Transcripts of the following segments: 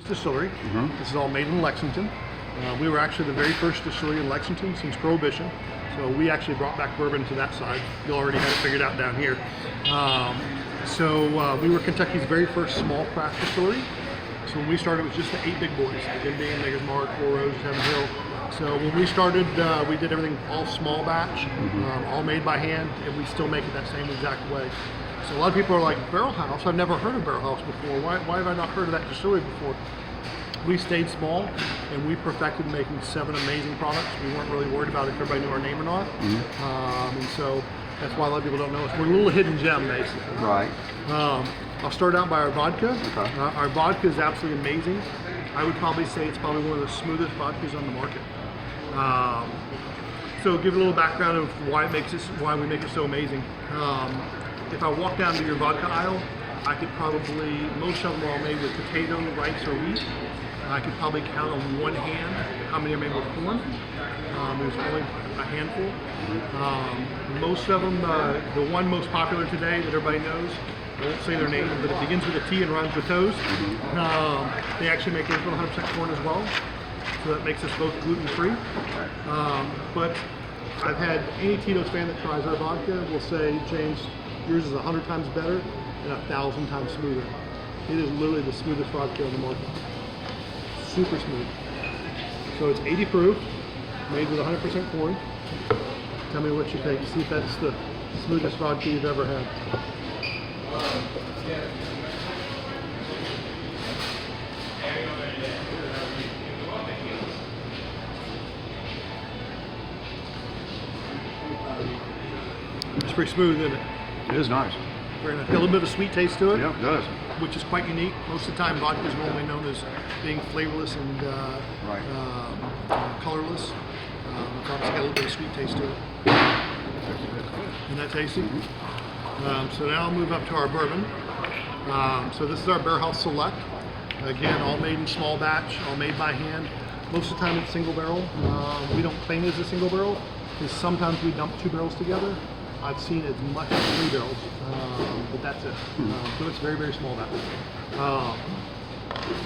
Distillery. This is all made in Lexington. We were actually the very first distillery in Lexington since Prohibition. So we actually brought back bourbon to that side. You already had it figured out down here. We were Kentucky's very first small craft distillery. So when we started, it was just the 8 big boys, Jim Beam, Maker's Mark, Four Roses, Heaven Hill. So when we started, we did everything all small batch, all made by hand, and we still make it that same exact way. So a lot of people are like, Barrel House? I've never heard of Barrel House before. Why have I not heard of that distillery before? We stayed small, and we perfected making 7 amazing products. We weren't really worried about if everybody knew our name or not. And so that's why a lot of people don't know us. We're a little hidden gem, basically. Right. I'll start out by our vodka. Okay. Our vodka is absolutely amazing. I would probably say it's probably one of the smoothest vodkas on the market. So give a little background of why we make it so amazing. If I walk down to your vodka aisle, I could probably, most of them are all made with potato, rice, or wheat. I could probably count on one hand how many are made with corn. There's only a handful. Most of them, the one most popular today that everybody knows, I won't say their name, but it begins with a T and rhymes with toes. They actually make theirs with 100% corn as well. So that makes us both gluten-free. But I've had any Tito's fan that tries our vodka will say, James, yours is 100 times better and 1,000 times smoother. It is literally the smoothest vodka on the market. Super smooth. So it's 80 proof, made with 100% corn. Tell me what you think. See if that's the smoothest vodka you've ever had. It's pretty smooth, isn't it? It is nice. Got a little bit of a sweet taste to it. Yeah, it does. Which is quite unique. Most of the time, vodka is normally known as being flavorless and colorless. It's obviously got a little bit of sweet taste to it. Isn't that tasty? So now I'll move up to our bourbon. So this is our Barrel House Select. Again, all made in small batch, all made by hand. Most of the time it's single barrel. We don't claim it as a single barrel because sometimes we dump 2 barrels together. I've seen as much as 3 barrels, but that's it. So it's very, very small batch.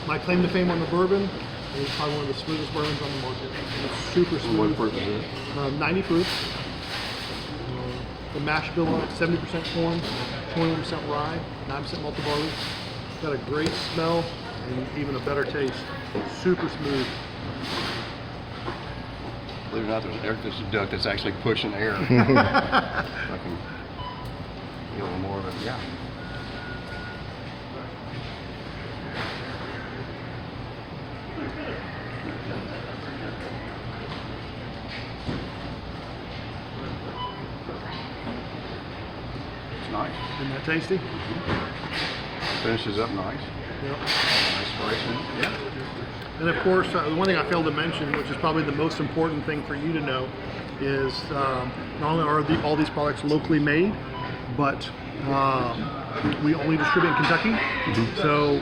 My claim to fame on the bourbon is probably one of the smoothest bourbons on the market. It's super smooth. What proof is it? 90 proof. The mash bill on it, 70% corn, 21% rye, 9% malted barley. It's got a great smell and even a better taste. Super smooth. Believe it or not, there's a duck that's actually pushing air. I can get a little more of it. Yeah. It's nice. Isn't that tasty? Finishes up nice. Yep. Nice spicy. Yeah. And of course, the one thing I failed to mention, which is probably the most important thing for you to know, is not only are all these products locally made, but we only distribute in Kentucky. So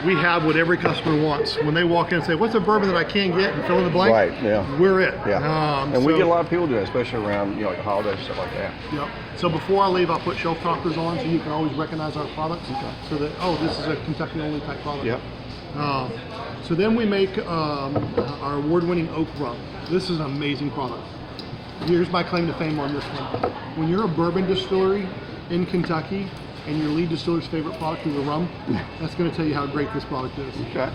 we have what every customer wants. When they walk in and say, what's a bourbon that I can't get, and fill in the blank, Right, yeah. We're it. Yeah. And we get a lot of people do that, especially around like holidays and stuff like that. Yep. So before I leave, I'll put shelf toppers on so you can always recognize our products. So that, oh, this is a Kentucky only type product. Yep. So then we make our award-winning oak rum. This is an amazing product. Here's my claim to fame on this one. When you're a bourbon distillery in Kentucky and your lead distiller's favorite product is a rum, that's going to tell you how great this product is. Okay.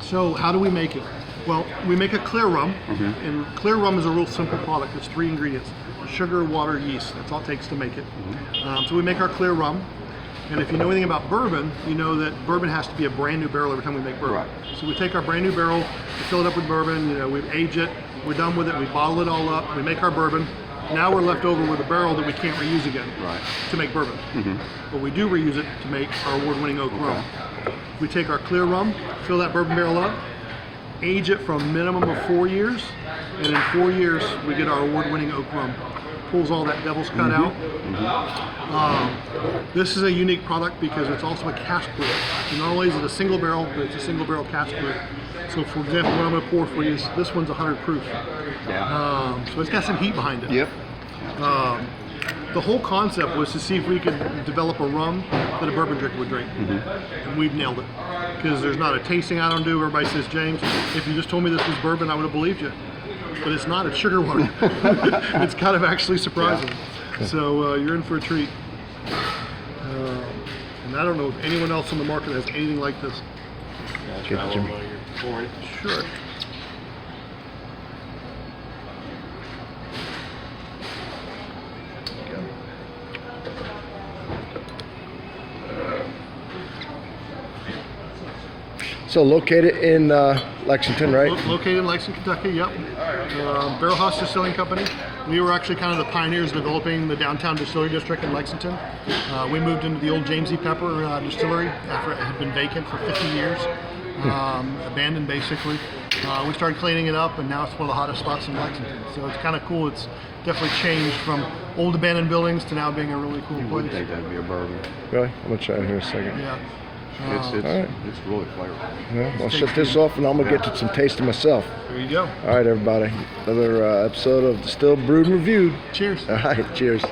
So how do we make it? Well, we make a clear rum, and clear rum is a real simple product. It's 3 ingredients: sugar, water, yeast. That's all it takes to make it. So we make our clear rum. And if you know anything about bourbon, you know that bourbon has to be a brand new barrel every time we make bourbon. Right. So we take our brand new barrel, we fill it up with bourbon, we age it, we're done with it, we bottle it all up, we make our bourbon. Now we're left over with a barrel that we can't reuse again to make bourbon. But we do reuse it to make our award-winning oak rum. We take our clear rum, fill that bourbon barrel up, age it for a minimum of 4 years, and in 4 years we get our award-winning oak rum. Pulls all that devil's cut out. This is a unique product because it's also a cask brew. So not only is it a single barrel, but it's a single barrel cask brew. So for example, what I'm going to pour for you is this one's 100 proof. Yeah. So it's got some heat behind it. Yep. The whole concept was to see if we could develop a rum that a bourbon drinker would drink. And we've nailed it. Because there's not a tasting I don't do. Everybody says, James, if you just told me this was bourbon, I would have believed you. But it's not, it's sugar water. It's kind of actually surprising. So you're in for a treat. And I don't know if anyone else on the market has anything like this. Sure. So located in Lexington, right? Located in Lexington, Kentucky, yep. House Distilling Company. We were actually kind of the pioneers developing the downtown distillery district in Lexington. We moved into the old James E. Pepper distillery after it had been vacant for 50 years, abandoned basically. We started cleaning it up, and now it's one of the hottest spots in Lexington. So it's kind of cool. It's definitely changed from old abandoned buildings to now being a really cool I place. would think that'd be a bourbon. Really? I'm gonna try it here in a second. Yeah. It's right. it's really flavorful. Yeah, I'll shut this off and I'm gonna get to some tasting myself. There you go. All right, everybody. Another episode of Distilled, Brewed, and Reviewed. Cheers. All right, cheers.